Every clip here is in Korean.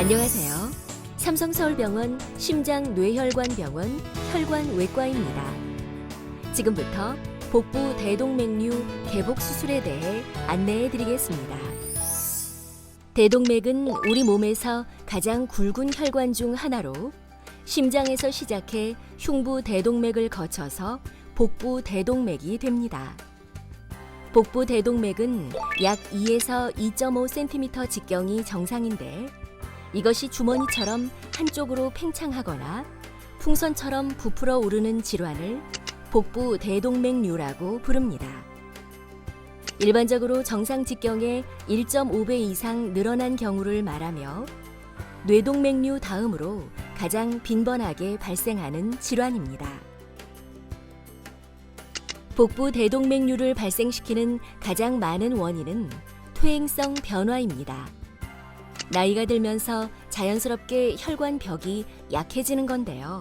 안녕하세요. 삼성서울병원 심장뇌혈관병원 혈관외과입니다. 지금부터 복부 대동맥류 개복 수술에 대해 안내해 드리겠습니다. 대동맥은 우리 몸에서 가장 굵은 혈관 중 하나로 심장에서 시작해 흉부 대동맥을 거쳐서 복부 대동맥이 됩니다. 복부 대동맥은 약 2에서 2.5cm 직경이 정상인데 이것이 주머니처럼 한쪽으로 팽창하거나 풍선처럼 부풀어 오르는 질환을 복부 대동맥류라고 부릅니다. 일반적으로 정상 직경의 1.5배 이상 늘어난 경우를 말하며 뇌동맥류 다음으로 가장 빈번하게 발생하는 질환입니다. 복부 대동맥류를 발생시키는 가장 많은 원인은 퇴행성 변화입니다. 나이가 들면서 자연스럽게 혈관벽이 약해지는 건데요.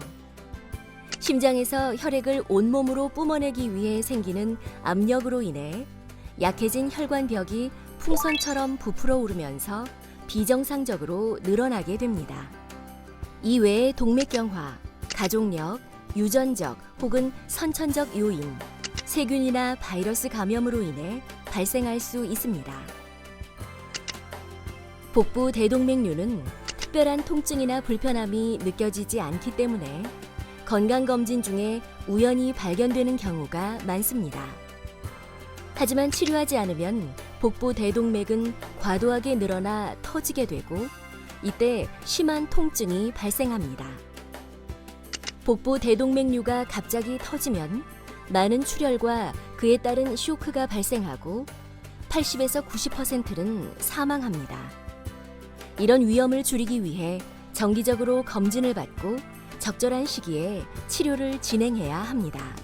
심장에서 혈액을 온몸으로 뿜어내기 위해 생기는 압력으로 인해 약해진 혈관벽이 풍선처럼 부풀어 오르면서 비정상적으로 늘어나게 됩니다. 이 외에 동맥경화, 가족력, 유전적 혹은 선천적 요인, 세균이나 바이러스 감염으로 인해 발생할 수 있습니다. 복부 대동맥류는 특별한 통증이나 불편함이 느껴지지 않기 때문에 건강검진 중에 우연히 발견되는 경우가 많습니다. 하지만 치료하지 않으면 복부 대동맥은 과도하게 늘어나 터지게 되고 이때 심한 통증이 발생합니다. 복부 대동맥류가 갑자기 터지면 많은 출혈과 그에 따른 쇼크가 발생하고 80에서 90%는 사망합니다. 이런 위험을 줄이기 위해 정기적으로 검진을 받고 적절한 시기에 치료를 진행해야 합니다.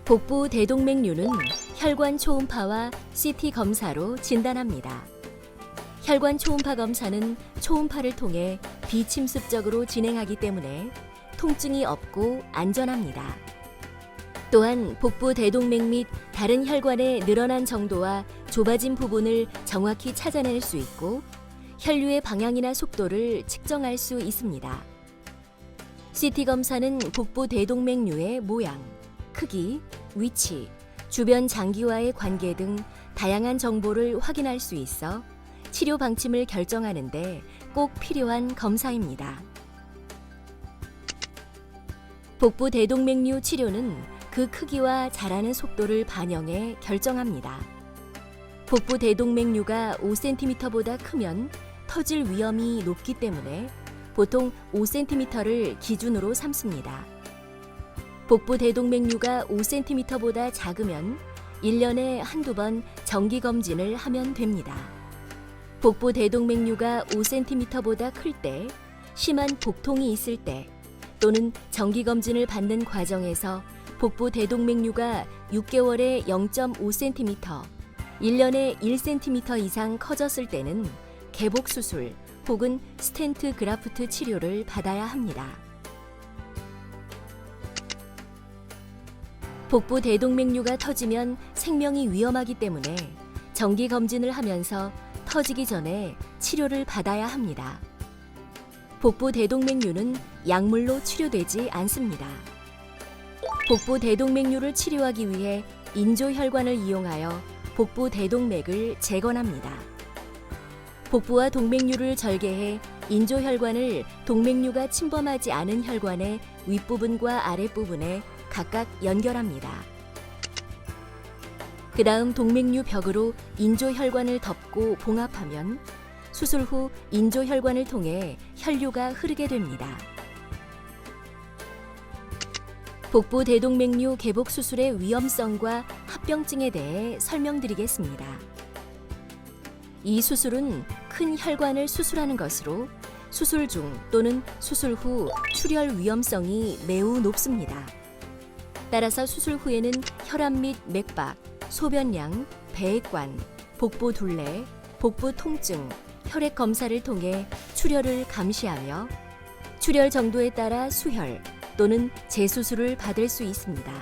복부 대동맥류는 혈관 초음파와 CT 검사로 진단합니다. 혈관 초음파 검사는 초음파를 통해 비침습적으로 진행하기 때문에 통증이 없고 안전합니다. 또한 복부 대동맥 및 다른 혈관의 늘어난 정도와 좁아진 부분을 정확히 찾아낼 수 있고 혈류의 방향이나 속도를 측정할 수 있습니다. CT 검사는 복부 대동맥류의 모양, 크기, 위치, 주변 장기와의 관계 등 다양한 정보를 확인할 수 있어 치료 방침을 결정하는 데 꼭 필요한 검사입니다. 복부 대동맥류 치료는 그 크기와 자라는 속도를 반영해 결정합니다. 복부 대동맥류가 5cm보다 크면 터질 위험이 높기 때문에 보통 5cm를 기준으로 삼습니다. 복부 대동맥류가 5cm보다 작으면 1년에 한두 번 정기 검진을 하면 됩니다. 복부 대동맥류가 5cm보다 클 때, 심한 복통이 있을 때, 또는 정기 검진을 받는 과정에서 복부 대동맥류가 6개월에 0.5cm, 1년에 1cm 이상 커졌을 때는 개복 수술 혹은 스텐트 그라프트 치료를 받아야 합니다. 복부 대동맥류가 터지면 생명이 위험하기 때문에 정기 검진을 하면서 터지기 전에 치료를 받아야 합니다. 복부 대동맥류는 약물로 치료되지 않습니다. 복부 대동맥류를 치료하기 위해 인조혈관을 이용하여 복부 대동맥을 재건합니다. 복부와 동맥류를 절개해 인조혈관을 동맥류가 침범하지 않은 혈관의 윗부분과 아랫부분에 각각 연결합니다. 그 다음 동맥류 벽으로 인조혈관을 덮고 봉합하면 수술 후 인조혈관을 통해 혈류가 흐르게 됩니다. 복부 대동맥류 개복 수술의 위험성과 합병증에 대해 설명드리겠습니다. 이 수술은 큰 혈관을 수술하는 것으로 수술 중 또는 수술 후 출혈 위험성이 매우 높습니다. 따라서 수술 후에는 혈압 및 맥박, 소변량, 배액관, 복부 둘레, 복부 통증, 혈액 검사를 통해 출혈을 감시하며 출혈 정도에 따라 수혈 또는 재수술을 받을 수 있습니다.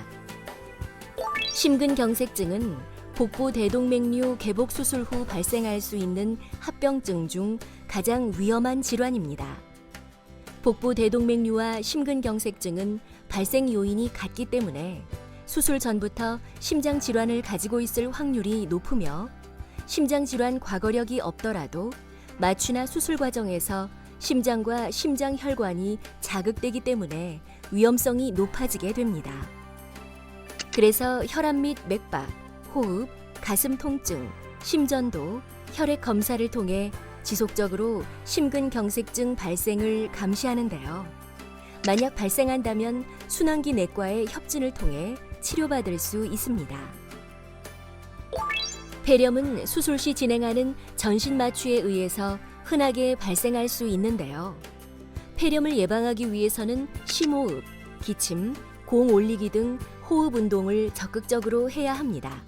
심근경색증은 복부 대동맥류 개복 수술 후 발생할 수 있는 합병증 중 가장 위험한 질환입니다. 복부 대동맥류와 심근경색증은 발생 요인이 같기 때문에 수술 전부터 심장 질환을 가지고 있을 확률이 높으며 심장 질환 과거력이 없더라도 마취나 수술 과정에서 심장과 심장 혈관이 자극되기 때문에 위험성이 높아지게 됩니다. 그래서 혈압 및 맥박, 호흡, 가슴 통증, 심전도, 혈액 검사를 통해 지속적으로 심근경색증 발생을 감시하는데요. 만약 발생한다면 순환기 내과의 협진을 통해 치료받을 수 있습니다. 폐렴은 수술 시 진행하는 전신 마취에 의해서 흔하게 발생할 수 있는데요. 폐렴을 예방하기 위해서는 심호흡, 기침, 공 올리기 등 호흡 운동을 적극적으로 해야 합니다.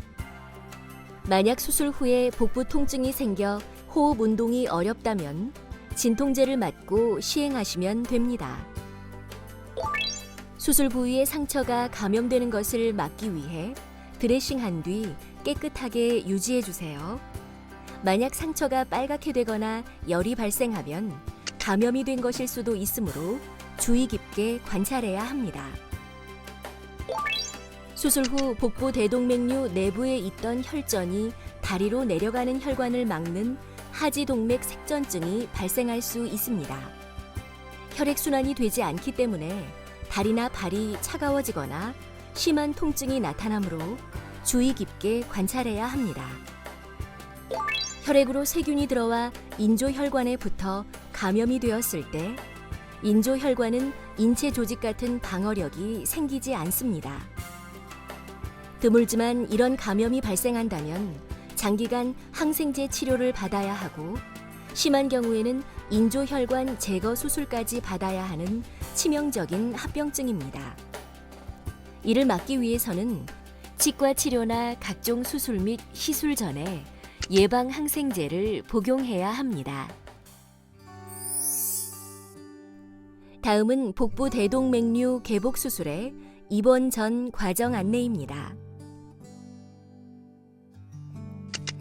만약 수술 후에 복부 통증이 생겨 호흡 운동이 어렵다면 진통제를 맞고 시행하시면 됩니다. 수술 부위의 상처가 감염되는 것을 막기 위해 드레싱한 뒤 깨끗하게 유지해 주세요. 만약 상처가 빨갛게 되거나 열이 발생하면 감염이 된 것일 수도 있으므로 주의 깊게 관찰해야 합니다. 수술 후 복부 대동맥류 내부에 있던 혈전이 다리로 내려가는 혈관을 막는 하지동맥 색전증이 발생할 수 있습니다. 혈액순환이 되지 않기 때문에 다리나 발이 차가워지거나 심한 통증이 나타나므로 주의 깊게 관찰해야 합니다. 혈액으로 세균이 들어와 인조혈관에 붙어 감염이 되었을 때 인조혈관은 인체 조직 같은 방어력이 생기지 않습니다. 드물지만 이런 감염이 발생한다면 장기간 항생제 치료를 받아야 하고 심한 경우에는 인조혈관 제거 수술까지 받아야 하는 치명적인 합병증입니다. 이를 막기 위해서는 치과 치료나 각종 수술 및 시술 전에 예방 항생제를 복용해야 합니다. 다음은 복부 대동맥류 개복 수술의 입원 전 과정 안내입니다.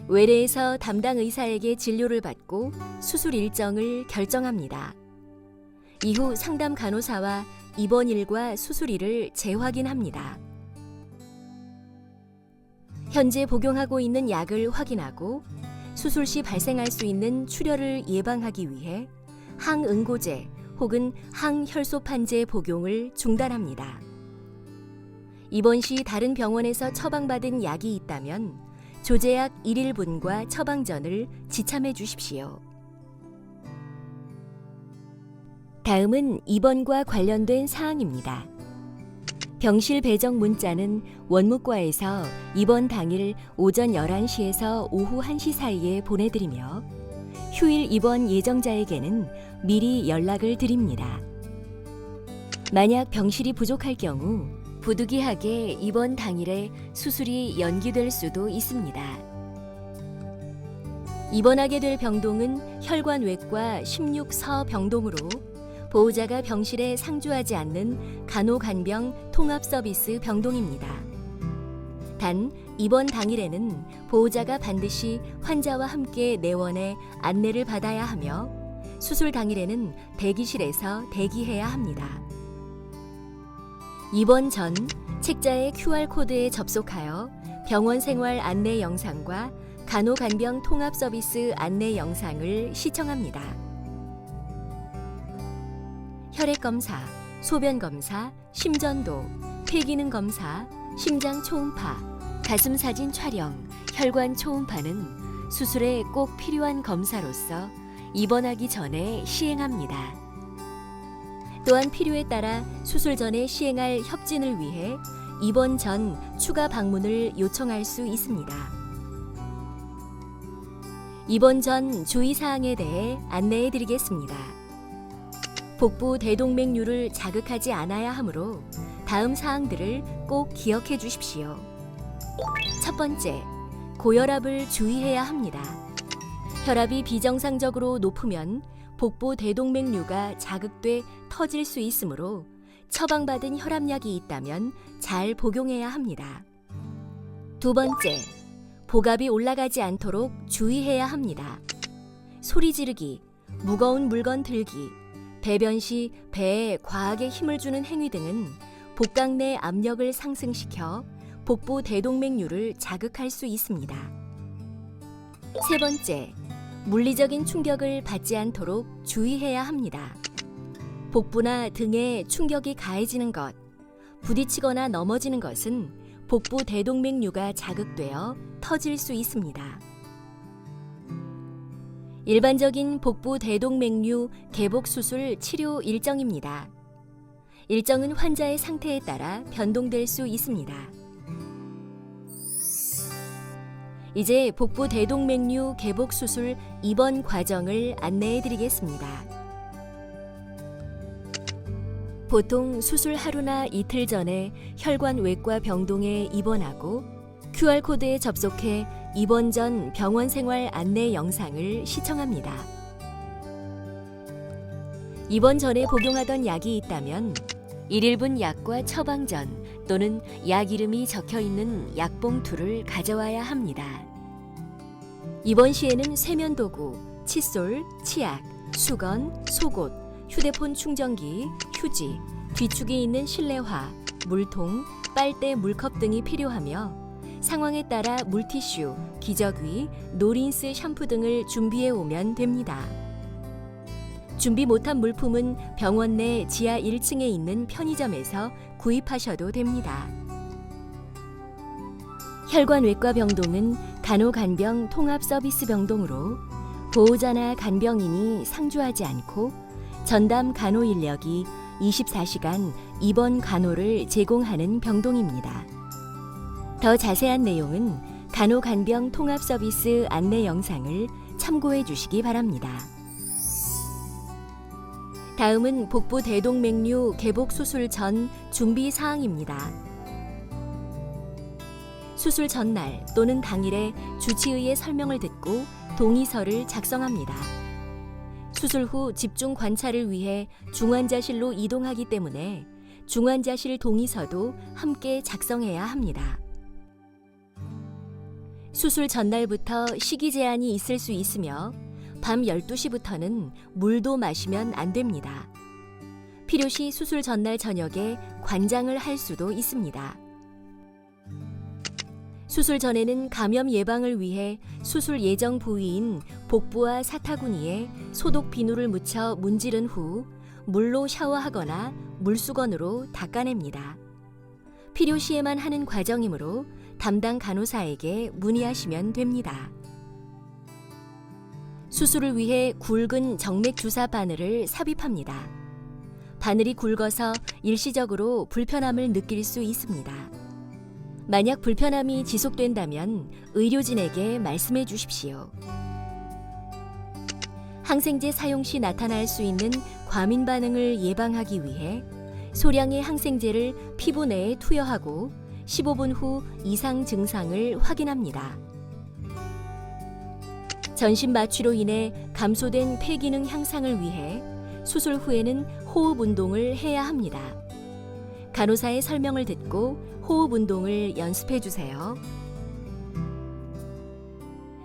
외래에서 담당 의사에게 진료를 받고 수술 일정을 결정합니다. 이후 상담 간호사와 입원일과 수술일을 재확인합니다. 현재 복용하고 있는 약을 확인하고 수술 시 발생할 수 있는 출혈을 예방하기 위해 항응고제 혹은 항혈소판제 복용을 중단합니다. 입원 시 다른 병원에서 처방받은 약이 있다면 조제약 1일분과 처방전을 지참해 주십시오. 다음은 입원과 관련된 사항입니다. 병실 배정 문자는 원무과에서 입원 당일 오전 11시에서 오후 1시 사이에 보내드리며 휴일 입원 예정자에게는 미리 연락을 드립니다. 만약 병실이 부족할 경우 부득이하게 입원 당일에 수술이 연기될 수도 있습니다. 입원하게 될 병동은 혈관외과 16서 병동으로 보호자가 병실에 상주하지 않는 간호간병 통합서비스 병동입니다. 단, 입원 당일에는 보호자가 반드시 환자와 함께 내원해 안내를 받아야 하며 수술 당일에는 대기실에서 대기해야 합니다. 입원 전 책자의 QR코드에 접속하여 병원 생활 안내 영상과 간호간병 통합 서비스 안내 영상을 시청합니다. 혈액 검사, 소변 검사, 심전도, 폐기능 검사, 심장 초음파, 가슴 사진 촬영, 혈관 초음파는 수술에 꼭 필요한 검사로서 입원하기 전에 시행합니다. 또한 필요에 따라 수술 전에 시행할 협진을 위해 입원 전 추가 방문을 요청할 수 있습니다. 입원 전 주의사항에 대해 안내해 드리겠습니다. 복부 대동맥류를 자극하지 않아야 하므로 다음 사항들을 꼭 기억해 주십시오. 첫 번째, 고혈압을 주의해야 합니다. 혈압이 비정상적으로 높으면 복부 대동맥류가 자극돼 터질 수 있으므로 처방받은 혈압약이 있다면 잘 복용해야 합니다. 두 번째, 복압이 올라가지 않도록 주의해야 합니다. 소리 지르기, 무거운 물건 들기, 배변 시 배에 과하게 힘을 주는 행위 등은 복강 내 압력을 상승시켜 복부 대동맥류를 자극할 수 있습니다. 세 번째, 물리적인 충격을 받지 않도록 주의해야 합니다. 복부나 등에 충격이 가해지는 것, 부딪히거나 넘어지는 것은 복부 대동맥류가 자극되어 터질 수 있습니다. 일반적인 복부 대동맥류 개복 수술 치료 일정입니다. 일정은 환자의 상태에 따라 변동될 수 있습니다. 이제 복부 대동맥류 개복 수술 입원 과정을 안내해 드리겠습니다. 보통 수술 하루나 이틀 전에 혈관 외과 병동에 입원하고 QR코드에 접속해 입원 전 병원 생활 안내 영상을 시청합니다. 입원 전에 복용하던 약이 있다면 1일분 약과 처방전 또는 약 이름이 적혀 있는 약봉투를 가져와야 합니다. 입원 시에는 세면도구, 칫솔, 치약, 수건, 속옷, 휴대폰 충전기, 휴지, 뒤축이 있는 실내화, 물통, 빨대, 물컵 등이 필요하며 상황에 따라 물티슈, 기저귀, 노린스 샴푸 등을 준비해 오면 됩니다. 준비 못한 물품은 병원 내 지하 1층에 있는 편의점에서 구입하셔도 됩니다. 혈관외과 병동은 간호간병 통합서비스 병동으로 보호자나 간병인이 상주하지 않고 전담 간호 인력이 24시간 입원 간호를 제공하는 병동입니다. 더 자세한 내용은 간호간병 통합서비스 안내 영상을 참고해 주시기 바랍니다. 다음은 복부 대동맥류 개복 수술 전 준비 사항입니다. 수술 전날 또는 당일에 주치의의 설명을 듣고 동의서를 작성합니다. 수술 후 집중 관찰을 위해 중환자실로 이동하기 때문에 중환자실 동의서도 함께 작성해야 합니다. 수술 전날부터 식이 제한이 있을 수 있으며 밤 12시부터는 물도 마시면 안 됩니다. 필요시 수술 전날 저녁에 관장을 할 수도 있습니다. 수술 전에는 감염 예방을 위해 수술 예정 부위인 복부와 사타구니에 소독 비누를 묻혀 문지른 후 물로 샤워하거나 물수건으로 닦아냅니다. 필요시에만 하는 과정이므로 담당 간호사에게 문의하시면 됩니다. 수술을 위해 굵은 정맥 주사 바늘을 삽입합니다. 바늘이 굵어서 일시적으로 불편함을 느낄 수 있습니다. 만약 불편함이 지속된다면 의료진에게 말씀해 주십시오. 항생제 사용 시 나타날 수 있는 과민 반응을 예방하기 위해 소량의 항생제를 피부 내에 투여하고 15분 후 이상 증상을 확인합니다. 전신 마취로 인해 감소된 폐기능 향상을 위해 수술 후에는 호흡 운동을 해야 합니다. 간호사의 설명을 듣고 호흡 운동을 연습해 주세요.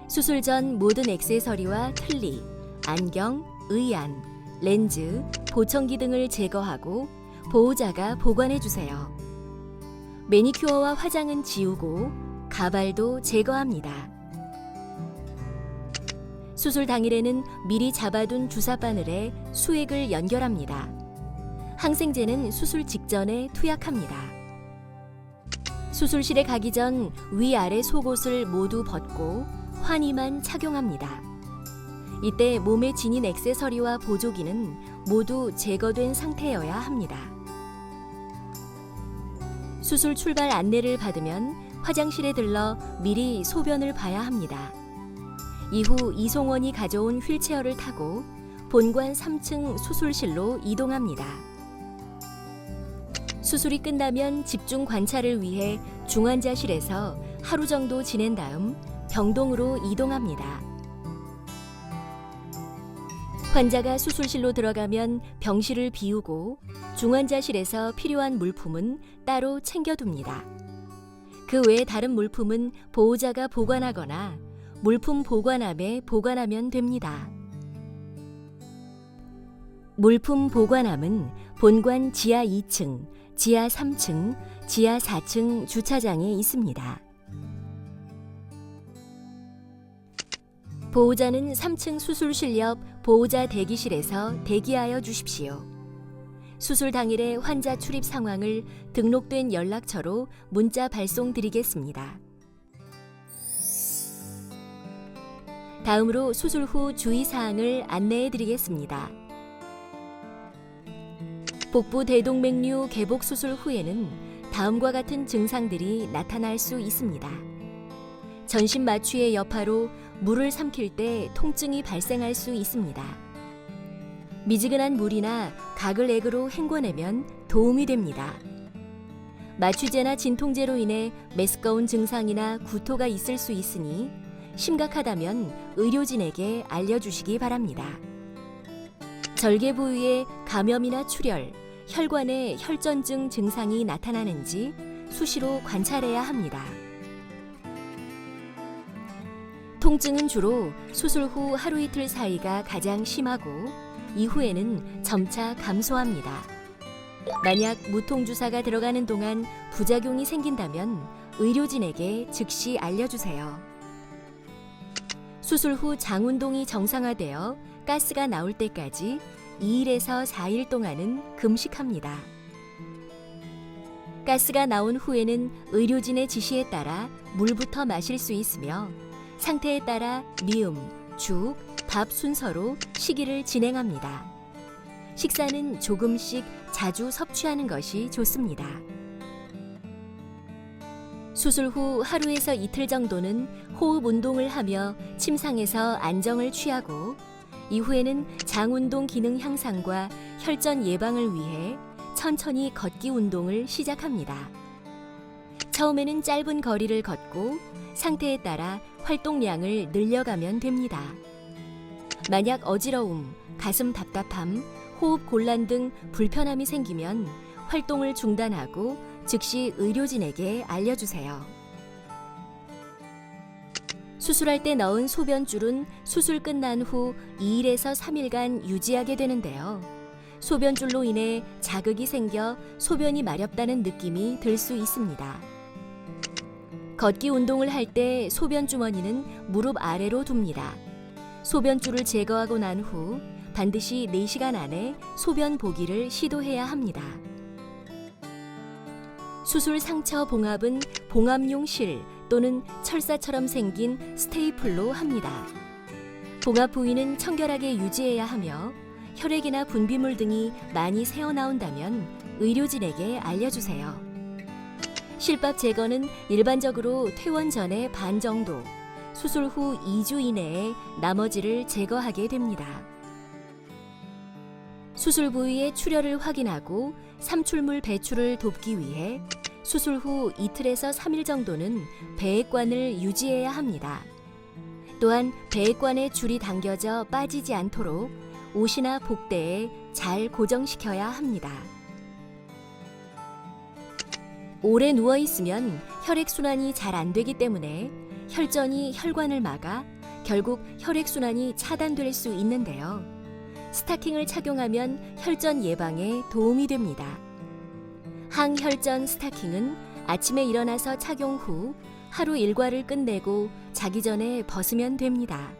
수술 전 모든 액세서리와 틀니, 안경, 의안, 렌즈, 보청기 등을 제거하고 보호자가 보관해 주세요. 매니큐어와 화장은 지우고 가발도 제거합니다. 수술 당일에는 미리 잡아둔 주사바늘에 수액을 연결합니다. 항생제는 수술 직전에 투약합니다. 수술실에 가기 전 위아래 속옷을 모두 벗고 환의만 착용합니다. 이때 몸에 지닌 액세서리와 보조기는 모두 제거된 상태여야 합니다. 수술 출발 안내를 받으면 화장실에 들러 미리 소변을 봐야 합니다. 이후 이송원이 가져온 휠체어를 타고 본관 3층 수술실로 이동합니다. 수술이 끝나면 집중 관찰을 위해 중환자실에서 하루 정도 지낸 다음 병동으로 이동합니다. 환자가 수술실로 들어가면 병실을 비우고 중환자실에서 필요한 물품은 따로 챙겨둡니다. 그 외에 다른 물품은 보호자가 보관하거나 물품 보관함에 보관하면 됩니다. 물품 보관함은 본관 지하 2층, 지하 3층, 지하 4층 주차장에 있습니다. 보호자는 3층 수술실 옆 보호자 대기실에서 대기하여 주십시오. 수술 당일의 환자 출입 상황을 등록된 연락처로 문자 발송드리겠습니다. 다음으로 수술 후 주의사항을 안내해 드리겠습니다. 복부 대동맥류 개복 수술 후에는 다음과 같은 증상들이 나타날 수 있습니다. 전신 마취의 여파로 물을 삼킬 때 통증이 발생할 수 있습니다. 미지근한 물이나 가글액으로 헹궈내면 도움이 됩니다. 마취제나 진통제로 인해 메스꺼운 증상이나 구토가 있을 수 있으니 심각하다면 의료진에게 알려주시기 바랍니다. 절개 부위에 감염이나 출혈, 혈관에 혈전증 증상이 나타나는지 수시로 관찰해야 합니다. 통증은 주로 수술 후 하루 이틀 사이가 가장 심하고 이후에는 점차 감소합니다. 만약 무통주사가 들어가는 동안 부작용이 생긴다면 의료진에게 즉시 알려주세요. 수술 후 장운동이 정상화되어 가스가 나올 때까지 2일에서 4일 동안은 금식합니다. 가스가 나온 후에는 의료진의 지시에 따라 물부터 마실 수 있으며 상태에 따라 미음, 죽, 밥 순서로 식이를 진행합니다. 식사는 조금씩 자주 섭취하는 것이 좋습니다. 수술 후 하루에서 이틀 정도는 호흡 운동을 하며 침상에서 안정을 취하고 이후에는 장운동 기능 향상과 혈전 예방을 위해 천천히 걷기 운동을 시작합니다. 처음에는 짧은 거리를 걷고 상태에 따라 활동량을 늘려가면 됩니다. 만약 어지러움, 가슴 답답함, 호흡 곤란 등 불편함이 생기면 활동을 중단하고 즉시 의료진에게 알려주세요. 수술할 때 넣은 소변줄은 수술 끝난 후 2일에서 3일간 유지하게 되는데요. 소변줄로 인해 자극이 생겨 소변이 마렵다는 느낌이 들 수 있습니다. 걷기 운동을 할 때 소변 주머니는 무릎 아래로 둡니다. 소변줄을 제거하고 난 후 반드시 4시간 안에 소변 보기를 시도해야 합니다. 수술 상처 봉합은 봉합용 실 또는 철사처럼 생긴 스테이플로 합니다. 봉합 부위는 청결하게 유지해야 하며 혈액이나 분비물 등이 많이 새어나온다면 의료진에게 알려주세요. 실밥 제거는 일반적으로 퇴원 전에 반 정도, 수술 후 2주 이내에 나머지를 제거하게 됩니다. 수술 부위의 출혈을 확인하고 삼출물 배출을 돕기 위해 수술 후 이틀에서 3일 정도는 배액관을 유지해야 합니다. 또한 배액관에 줄이 당겨져 빠지지 않도록 옷이나 복대에 잘 고정시켜야 합니다. 오래 누워 있으면 혈액순환이 잘 안 되기 때문에 혈전이 혈관을 막아 결국 혈액순환이 차단될 수 있는데요. 스타킹을 착용하면 혈전 예방에 도움이 됩니다. 항혈전 스타킹은 아침에 일어나서 착용 후 하루 일과를 끝내고 자기 전에 벗으면 됩니다.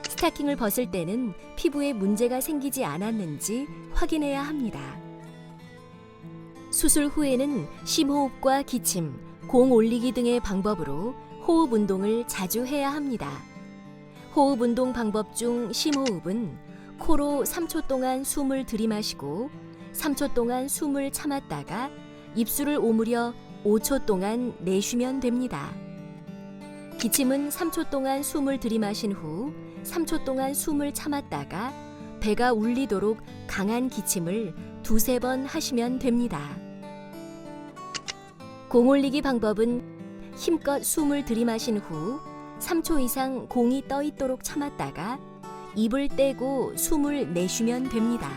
스타킹을 벗을 때는 피부에 문제가 생기지 않았는지 확인해야 합니다. 수술 후에는 심호흡과 기침, 공 올리기 등의 방법으로 호흡 운동을 자주 해야 합니다. 호흡 운동 방법 중 심호흡은 코로 3초 동안 숨을 들이마시고 3초 동안 숨을 참았다가 입술을 오므려 5초 동안 내쉬면 됩니다. 기침은 3초 동안 숨을 들이마신 후 3초 동안 숨을 참았다가 배가 울리도록 강한 기침을 2-3번 하시면 됩니다. 공 올리기 방법은 힘껏 숨을 들이마신 후 3초 이상 공이 떠 있도록 참았다가 입을 떼고 숨을 내쉬면 됩니다.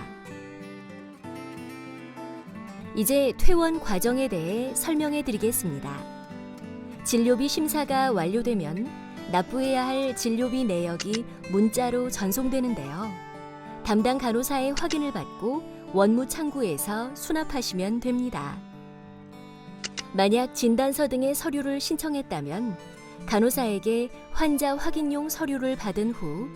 이제 퇴원 과정에 대해 설명해 드리겠습니다. 진료비 심사가 완료되면 납부해야 할 진료비 내역이 문자로 전송되는데요. 담당 간호사의 확인을 받고 원무 창구에서 수납하시면 됩니다. 만약 진단서 등의 서류를 신청했다면 간호사에게 환자 확인용 서류를 받은 후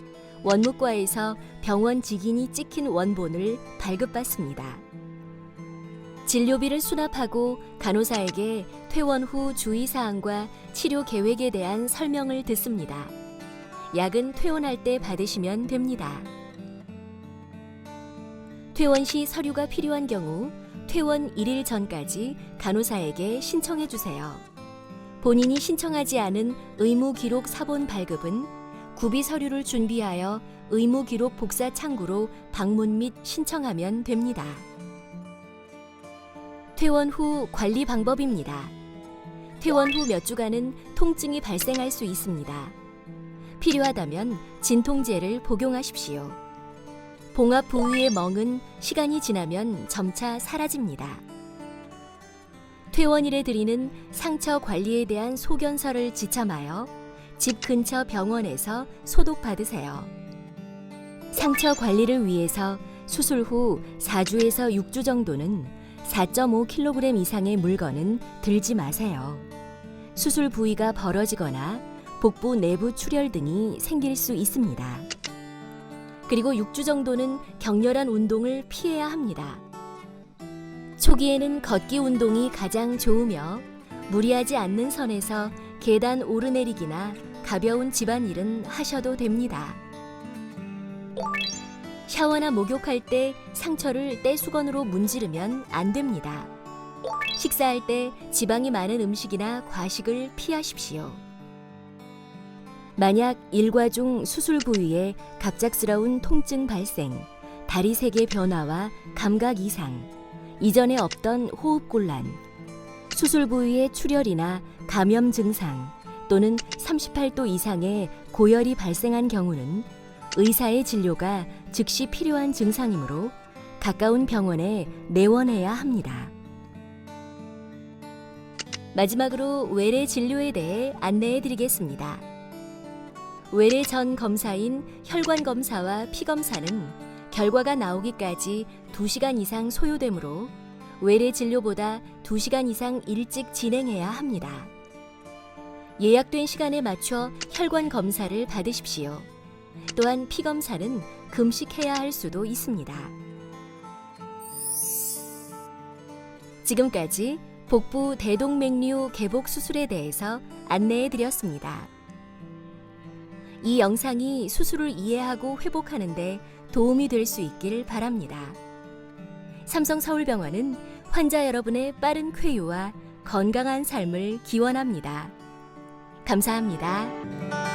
원무과에서 병원 직인이 찍힌 원본을 발급받습니다. 진료비를 수납하고 간호사에게 퇴원 후 주의사항과 치료 계획에 대한 설명을 듣습니다. 약은 퇴원할 때 받으시면 됩니다. 퇴원 시 서류가 필요한 경우 퇴원 1일 전까지 간호사에게 신청해 주세요. 본인이 신청하지 않은 의무기록 사본 발급은 구비 서류를 준비하여 의무기록 복사 창구로 방문 및 신청하면 됩니다. 퇴원 후 관리 방법입니다. 퇴원 후 몇 주간은 통증이 발생할 수 있습니다. 필요하다면 진통제를 복용하십시오. 봉합 부위의 멍은 시간이 지나면 점차 사라집니다. 퇴원일에 드리는 상처 관리에 대한 소견서를 지참하여 집 근처 병원에서 소독받으세요. 상처 관리를 위해서 수술 후 4주에서 6주 정도는 4.5kg 이상의 물건은 들지 마세요. 수술 부위가 벌어지거나 복부 내부 출혈 등이 생길 수 있습니다. 그리고 6주 정도는 격렬한 운동을 피해야 합니다. 초기에는 걷기 운동이 가장 좋으며 무리하지 않는 선에서 계단 오르내리기나 가벼운 집안일은 하셔도 됩니다. 샤워나 목욕할 때 상처를 떼수건으로 문지르면 안 됩니다. 식사할 때 지방이 많은 음식이나 과식을 피하십시오. 만약 일과 중 수술 부위에 갑작스러운 통증 발생, 다리 색의 변화와 감각 이상, 이전에 없던 호흡곤란, 수술 부위의 출혈이나 감염 증상 또는 38도 이상의 고열이 발생한 경우는 의사의 진료가 즉시 필요한 증상이므로 가까운 병원에 내원해야 합니다. 마지막으로 외래 진료에 대해 안내해 드리겠습니다. 외래 전 검사인 혈관 검사와 피 검사는 결과가 나오기까지 2시간 이상 소요되므로 외래 진료보다 2시간 이상 일찍 진행해야 합니다. 예약된 시간에 맞춰 혈관 검사를 받으십시오. 또한 피 검사는 금식해야 할 수도 있습니다. 지금까지 복부 대동맥류 개복 수술에 대해서 안내해 드렸습니다. 이 영상이 수술을 이해하고 회복하는 데 도움이 될 수 있길 바랍니다. 삼성서울병원은 환자 여러분의 빠른 쾌유와 건강한 삶을 기원합니다. 감사합니다.